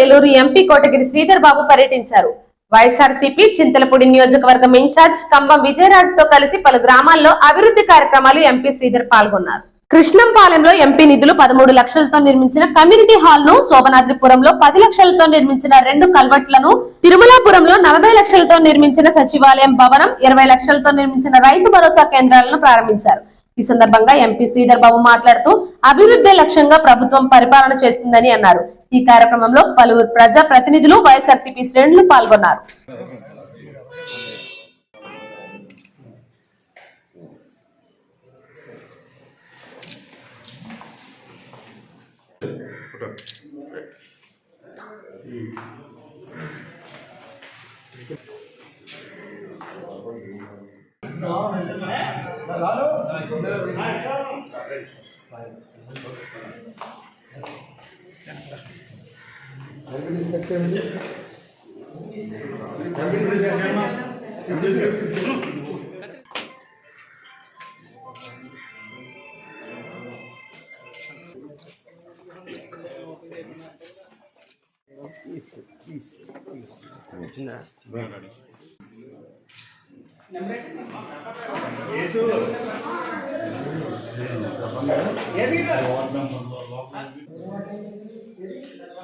Eluru MP Kotagiri Sridhar Babu పర్యటించారు. వైఎస్ఆర్సీపీ చింతలపూడి నియోజకవర్గం incharge కంబం విజయరాజ్ తో కలిసి పలు గ్రామాల్లో అభివృద్ధి కార్యక్రమాలు ఎంపీ శ్రీధర్ పాల్గొన్నారు. కృష్ణంపాలెంలో ఎంపీ నిధులు 13 లక్షలతో నిర్మించిన కమ్యూనిటీ హాల్ ను, శోభనాద్రిపురంలో 10 లక్షలతో నిర్మించిన 2 కల్వర్ట్లను, తిరుమలాపురంలో 40 లక్షలతో నిర్మించిన సచివాలయం భవనం, 20 లక్షలతో నిర్మించిన రైతు భరోసా కేంద్రాలను ప్రారంభించారు. ఈ సందర్భంగా ఎంపీ శ్రీధర్ బాబు మాట్లాడుతూ అభివృద్ధి లక్ష్యంగా ప్రభుత్వం పరిపాలన చేస్తుందని అన్నారు. ఈ కార్యక్రమంలో పలువురు ప్రజా ప్రతినిధులు, వైఎస్ఆర్సీపీ శ్రేణులు పాల్గొన్నారు.